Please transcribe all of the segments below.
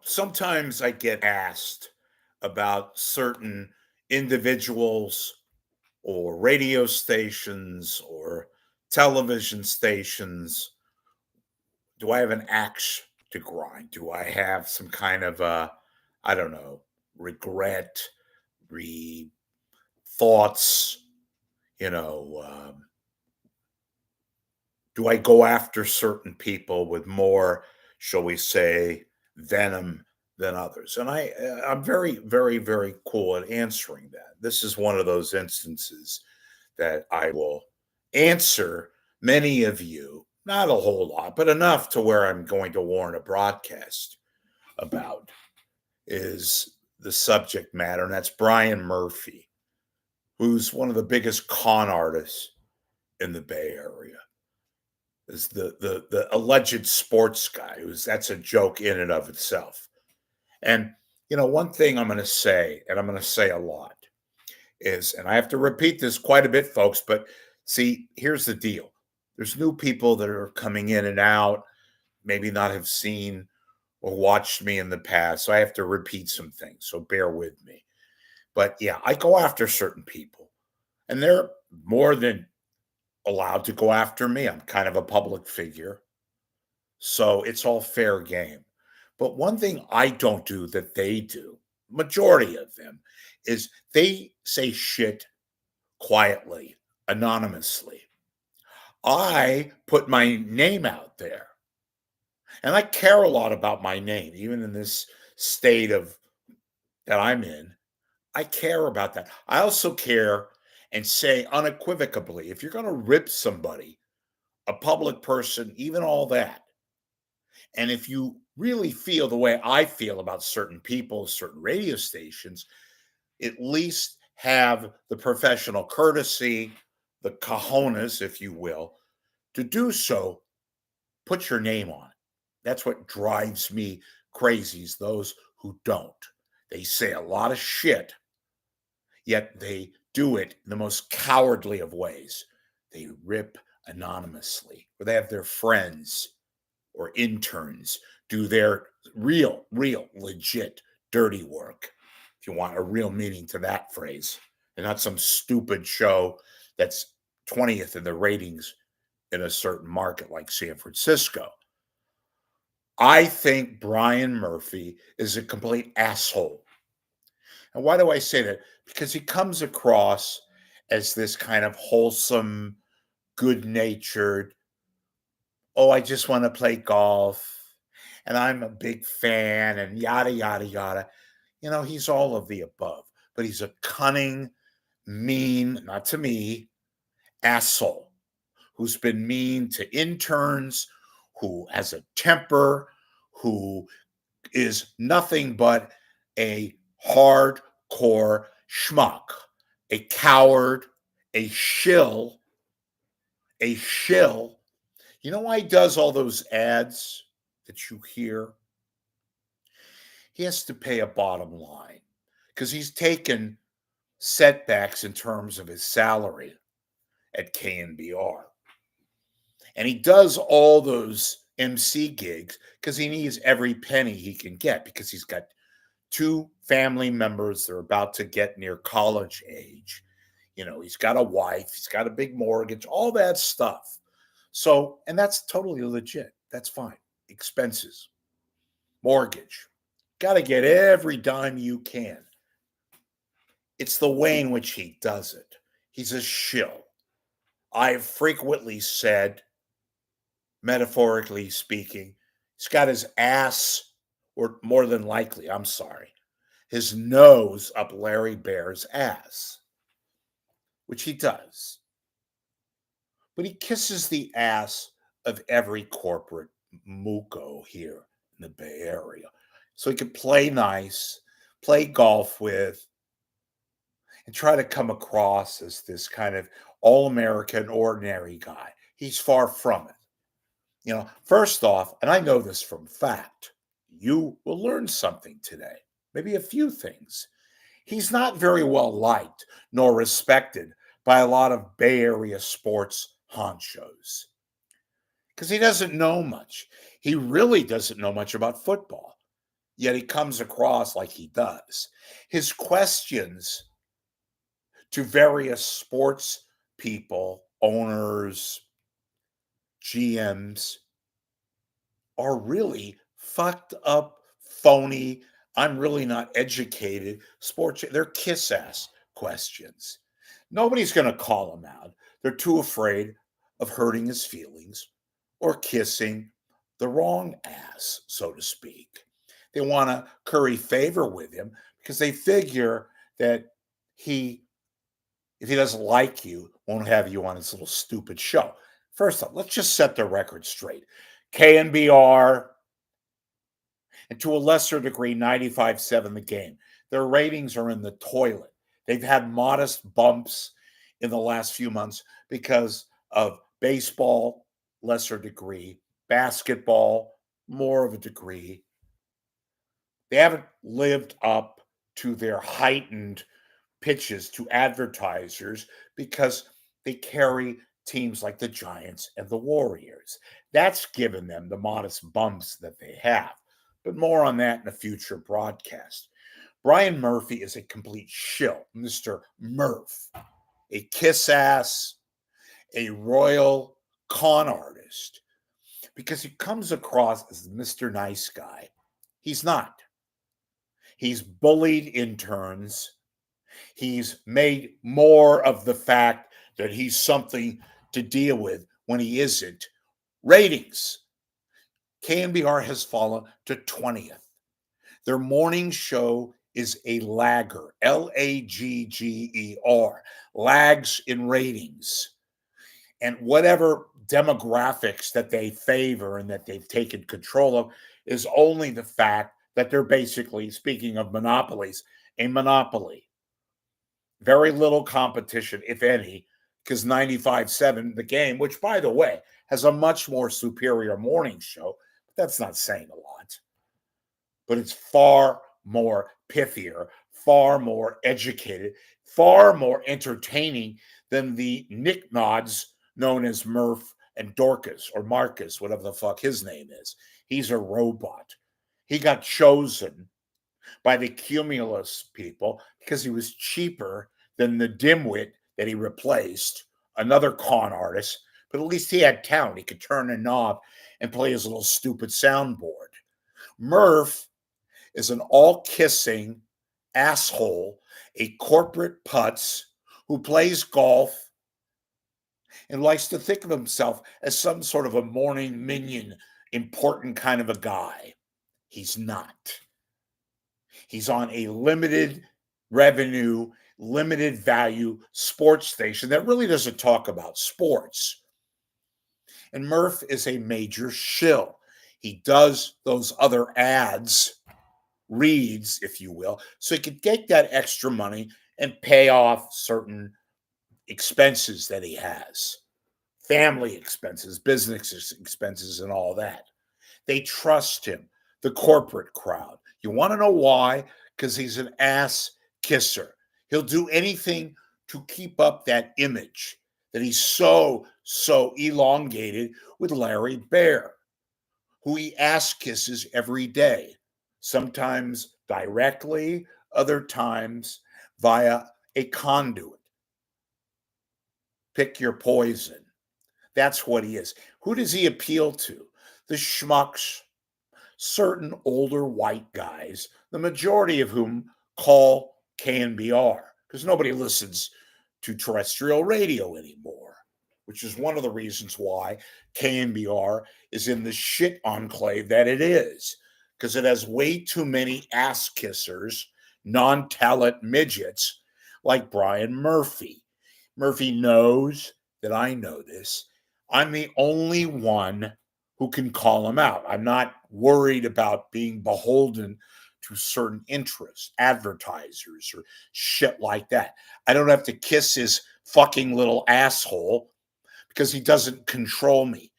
Sometimes I get asked about certain individuals or radio stations or television stations. Do I have an axe to grind? Do I have some kind of I don't know, regret, re thoughts? You know, do I go after certain people with more, shall we say, venom than others? And I'm very, very, very cool at answering that. This is one of those instances that I will answer many of you, not a whole lot, but enough to where I'm going to warn a broadcast about is the subject matter, and that's Brian Murphy, who's one of the biggest con artists in the Bay Area. Is the alleged sports guy who's that's a joke in and of itself. And one thing I'm going to say, and I'm going to say a lot, is, and I have to repeat this quite a bit, folks, but see, here's the deal. There's new people that are coming in and out, maybe not have seen or watched me in the past. So I have to repeat some things. So bear with me. But yeah, I go after certain people, and they're more than allowed to go after me. I'm kind of a public figure. So it's all fair game. But one thing I don't do that they do, majority of them, is they say shit quietly, anonymously. I put my name out there. And I care a lot about my name, even in this state of that I'm in. I care about that. I also care and say unequivocally, if you're going to rip somebody, a public person, even all that, and if you really feel the way I feel about certain people, certain radio stations, at least have the professional courtesy, the cojones, if you will, to do so. Put your name on it. That's what drives me crazy, is those who don't. They say a lot of shit, yet they do it in the most cowardly of ways. They rip anonymously, or they have their friends or interns do their real, legit dirty work, if you want a real meaning to that phrase, and not some stupid show that's 20th in the ratings in a certain market like San Francisco. I think Brian Murphy is a complete asshole. And why do I say that? Because he comes across as this kind of wholesome, good natured, oh, I just want to play golf and I'm a big fan and yada, yada, yada. He's all of the above, but he's a cunning, mean, not to me, asshole who's been mean to interns, who has a temper, who is nothing but a hardcore schmuck, a coward, a shill, a shill. You know why he does all those ads that you hear? He has to pay a bottom line because he's taken setbacks in terms of his salary at KNBR. And he does all those MC gigs because he needs every penny he can get, because he's got two family members that are about to get near college age. He's got a wife, he's got a big mortgage, all that stuff. So, and that's totally legit. That's fine. Expenses, mortgage. Got to get every dime you can. It's the way in which he does it. He's a shill. I've frequently said, metaphorically speaking, he's got his ass, or more than likely, I'm sorry, his nose up Larry Bear's ass, which he does. But he kisses the ass of every corporate muco here in the Bay Area. So he could play nice, play golf with, and try to come across as this kind of all-American, ordinary guy. He's far from it. First off, and I know this from fact, you will learn something today, maybe a few things. He's not very well liked nor respected by a lot of Bay Area sports honchos because he doesn't know much. He really doesn't know much about football. yet he comes across like he does. His questions to various sports people, owners, GMs are really fucked up, phony. I'm really not educated. Sports, they're kiss ass questions. Nobody's going to call him out. They're too afraid of hurting his feelings or kissing the wrong ass, so to speak. They want to curry favor with him because they figure that he, if he doesn't like you, won't have you on his little stupid show. First off, let's just set the record straight. KNBR, and to a lesser degree, 95.7 The Game. Their ratings are in the toilet. They've had modest bumps in the last few months because of baseball, lesser degree, basketball, more of a degree. They haven't lived up to their heightened pitches to advertisers because they carry teams like the Giants and the Warriors. That's given them the modest bumps that they have. But more on that in a future broadcast. Brian Murphy is a complete shill, Mr. Murph, a kiss ass, a royal con artist, because he comes across as Mr. Nice Guy. He's not. He's bullied interns. He's made more of the fact that he's something to deal with when he isn't. Ratings. KNBR has fallen to 20th. Their morning show is a lagger, Lagger, lags in ratings. And whatever demographics that they favor and that they've taken control of is only the fact that they're basically, speaking of monopolies, a monopoly. Very little competition, if any, because 95.7 The Game, which, by the way, has a much more superior morning show, but that's not saying a lot. But it's far more pithier, far more educated, far more entertaining than the Nick Nods known as Murph and Dorcas or Marcus, whatever the fuck his name is. He's a robot. He got chosen by the Cumulus people because he was cheaper than the dimwit that he replaced, another con artist, but at least he had talent. He could turn a knob and play his little stupid soundboard. Murph is an all-kissing asshole, a corporate putz who plays golf and likes to think of himself as some sort of a morning minion, important kind of a guy. He's not. He's on a limited revenue, limited value sports station that really doesn't talk about sports. And Murph is a major shill. He does those other ads, reads, if you will, so he could get that extra money and pay off certain expenses that he has, family expenses, business expenses, and all that. They trust him, the corporate crowd. You want to know why? Because he's an ass kisser. He'll do anything to keep up that image that he's so elongated with Larry Bear, who he ass kisses every day, sometimes directly, other times via a conduit. Pick your poison. That's what he is. Who does he appeal to? The schmucks, certain older white guys, the majority of whom call KNBR because nobody listens to terrestrial radio anymore, which is one of the reasons why KNBR is in the shit enclave that it is, because it has way too many ass kissers, non-talent midgets like Brian Murphy. Murphy knows that I know this. I'm the only one who can call him out. I'm not worried about being beholden to certain interests, advertisers, or shit like that. I don't have to kiss his fucking little asshole because he doesn't control me,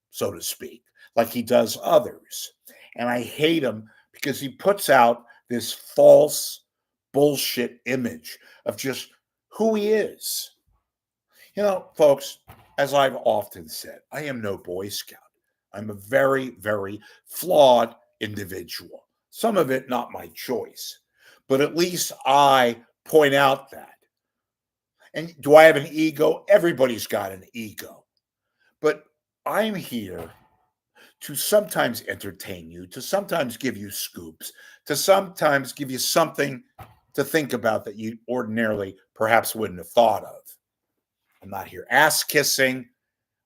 so to speak, like he does others. And I hate him because he puts out this false bullshit image of just who he is. You know, folks, as I've often said, I am no Boy Scout. I'm a very, very flawed individual. Some of it not my choice, but at least I point out that. And do I have an ego? Everybody's got an ego. But I'm here to sometimes entertain you, to sometimes give you scoops, to sometimes give you something to think about that you ordinarily perhaps wouldn't have thought of. I'm not here ass kissing.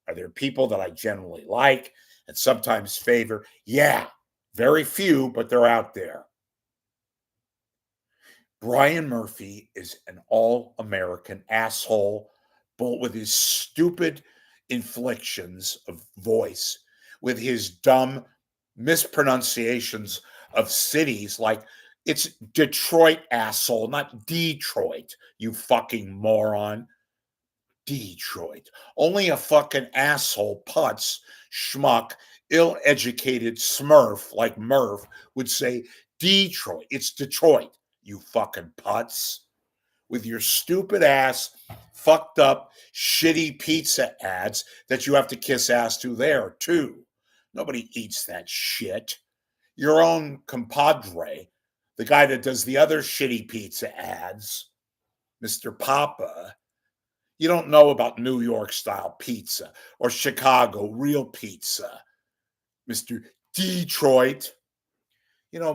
Are there people that I generally like and sometimes favor? Yeah, very few, but they're out there. Brian Murphy is an all American asshole, but with his stupid inflections of voice, with his dumb mispronunciations of cities like it's Detroit, asshole, not Detroit, you fucking moron. Detroit. Only a fucking asshole, putz, schmuck, ill educated smurf like Murph would say Detroit. It's Detroit, you fucking putz. With your stupid ass, fucked up, shitty pizza ads that you have to kiss ass to there, too. Nobody eats that shit. Your own compadre, the guy that does the other shitty pizza ads, Mr. Papa, you don't know about New York style pizza or Chicago real pizza, Mr. Detroit.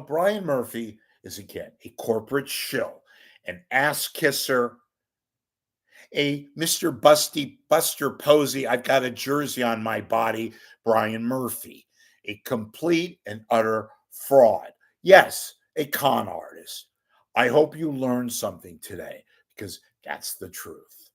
Brian Murphy is again a corporate shill, an ass kisser, a Mr. Busty Buster Posey. I've got a jersey on my body, Brian Murphy, a complete and utter fraud. Yes, a con artist. I hope you learned something today because that's the truth.